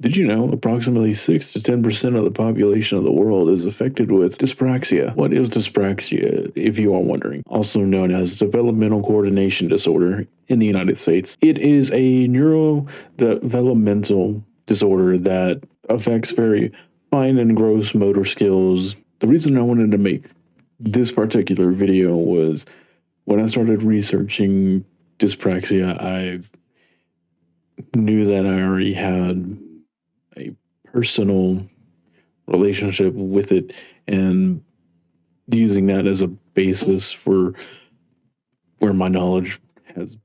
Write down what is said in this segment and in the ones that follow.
Did you know approximately 6 to 10% of the population of the world is affected with dyspraxia? What is dyspraxia, if you are wondering? Also known as developmental coordination disorder in the United States. It is a neurodevelopmental disorder that affects very fine and gross motor skills. The reason I wanted to make this particular video was when I started researching dyspraxia, I knew that I already had a personal relationship with it, and using that as a basis for where my knowledge has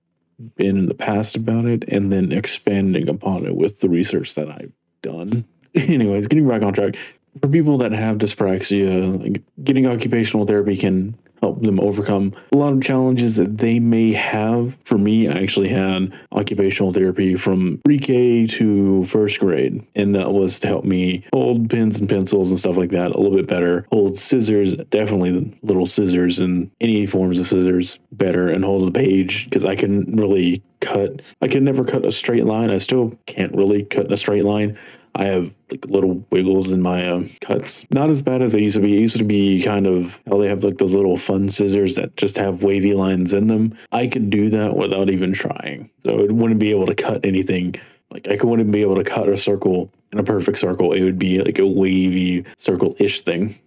been in the past about it, and then expanding upon it with the research that I've done. Anyways, getting back on track. For people that have dyspraxia, like, getting occupational therapy can help them overcome a lot of challenges that they may have. For me, I actually had occupational therapy from pre-K to first grade, and that was to help me hold pens and pencils and stuff like that a little bit better, hold scissors, definitely little scissors and any forms of scissors better, and hold the page, because I couldn't really cut. I could never cut a straight line. I still can't really cut a straight line. I have like little wiggles in my cuts. Not as bad as they used to be. It used to be kind of how they have like those little fun scissors that just have wavy lines in them. I could do that without even trying. So it wouldn't be able to cut anything. Like I wouldn't be able to cut a circle in a perfect circle. It would be like a wavy circle-ish thing.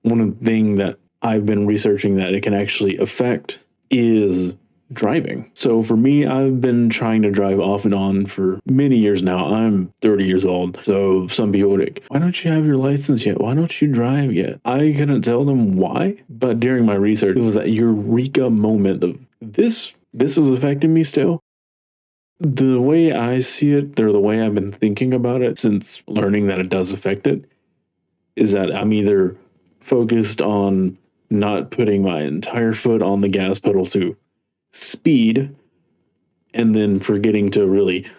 One of the things that I've been researching that it can actually affect is driving. So for me, I've been trying to drive off and on for many years now. I'm 30 years old. So some people would like, why don't you have your license yet? Why don't you drive yet? I couldn't tell them why, but during my research, it was that eureka moment of this is affecting me still. The way I see it, or the way I've been thinking about it since learning that it does affect it, is that I'm either focused on not putting my entire foot on the gas pedal to speed, and then forgetting to really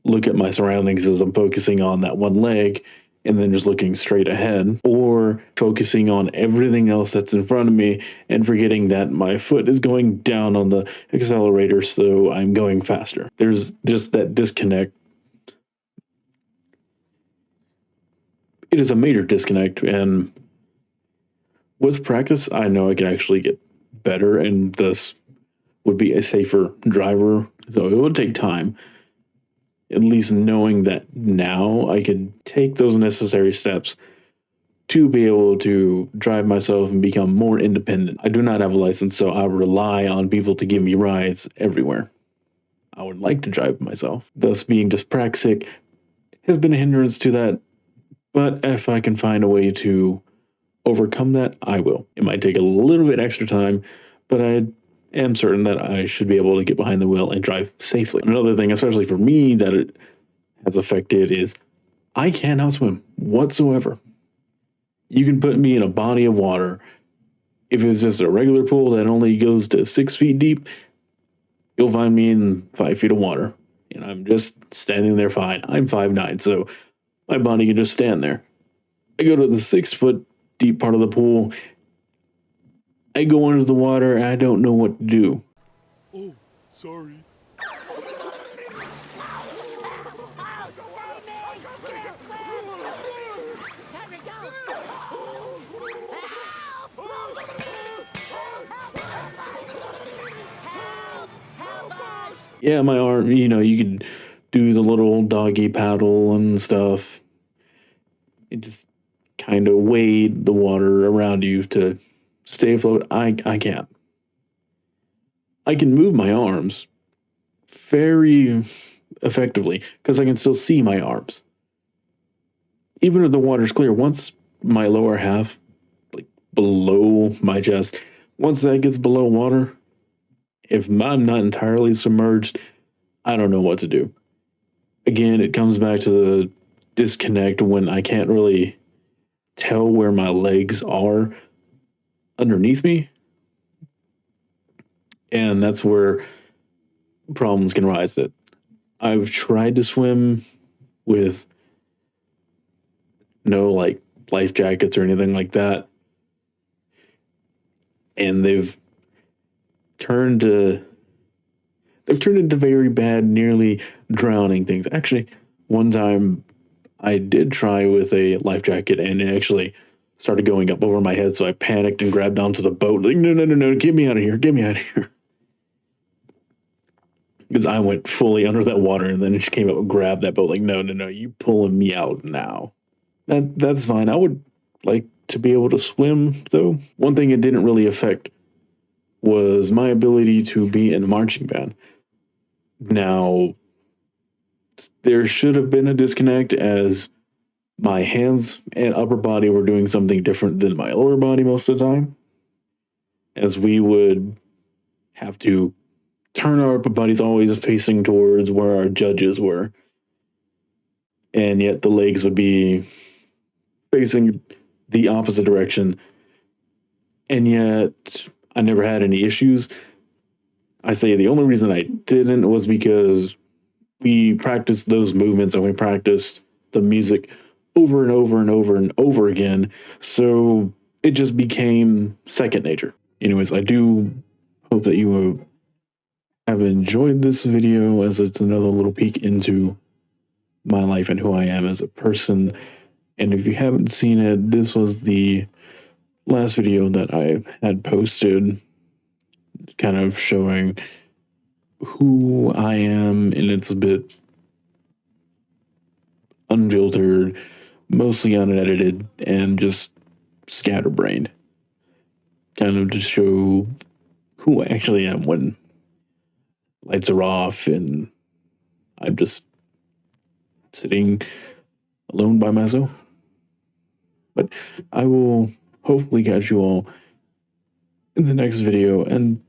look at my surroundings as I'm focusing on that one leg, and then just looking straight ahead, or focusing on everything else that's in front of me and forgetting that my foot is going down on the accelerator, so I'm going faster. There's just that disconnect. It is a major disconnect, and with practice, I know I can actually get better and thus would be a safer driver. So it would take time. At least knowing that now I could take those necessary steps to be able to drive myself and become more independent. I do not have a license, so I rely on people to give me rides everywhere. I would like to drive myself. Thus, being dyspraxic has been a hindrance to that. But if I can find a way to overcome that, I will. It might take a little bit extra time, but I am certain that I should be able to get behind the wheel and drive safely. Another thing, especially for me, that it has affected is I cannot swim whatsoever. You can put me in a body of water. If it's just a regular pool that only goes to 6 feet deep, you'll find me in 5 feet of water. And I'm just standing there fine. I'm 5'9", so my body can just stand there. I go to the 6 foot deep part of the pool. I go under the water and I don't know what to do. Oh, sorry. Yeah, my arm, you could do the little doggy paddle and stuff. It just kind of wade the water around you to stay afloat. I can't. I can move my arms very effectively because I can still see my arms. Even if the water's clear, once my lower half, like below my chest, once that gets below water, if I'm not entirely submerged, I don't know what to do. Again, it comes back to the disconnect when I can't really tell where my legs are underneath me. And that's where problems can rise. That I've tried to swim with no like life jackets or anything like that, and they've turned into very bad, nearly drowning things. Actually, one time I did try with a life jacket, and it actually started going up over my head, so I panicked and grabbed onto the boat. Like, no, get me out of here, get me out of here. Because I went fully under that water, and then it just came up and grabbed that boat. Like, no, you pulling me out now. That's fine. I would like to be able to swim, though. One thing it didn't really affect was my ability to be in a marching band. Now, there should have been a disconnect, as my hands and upper body were doing something different than my lower body most of the time, as we would have to turn our upper bodies always facing towards where our judges were, and yet the legs would be facing the opposite direction, and yet I never had any issues. I say the only reason I didn't was because we practiced those movements and we practiced the music over and over and over and over again, so it just became second nature. Anyways, I do hope that you have enjoyed this video, as it's another little peek into my life and who I am as a person. And if you haven't seen it, this was the last video that I had posted, kind of showing who I am, and it's a bit unfiltered, mostly unedited, and just scatterbrained. Kind of to show who I actually am when lights are off and I'm just sitting alone by myself. But I will hopefully catch you all in the next video, and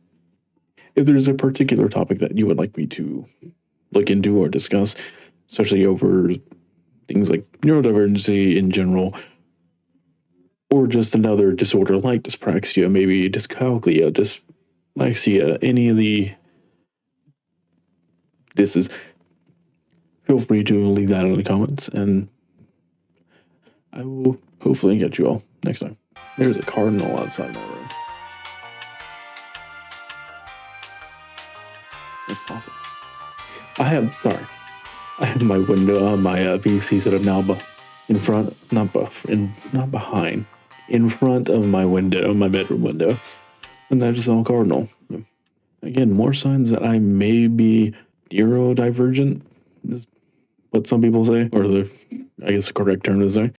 if there's a particular topic that you would like me to look into or discuss, especially over things like neurodivergency in general, or just another disorder like dyspraxia, maybe dyscalculia, dyslexia, any of the disses, feel free to leave that in the comments, and I will hopefully get you all next time. There's a cardinal outside my room. That's awesome. I have my window, my PC set up now, but in front, not behind, in front of my window, my bedroom window, and that is all cardinal. Again, more signs that I may be neurodivergent is what some people say, or I guess the correct term to say.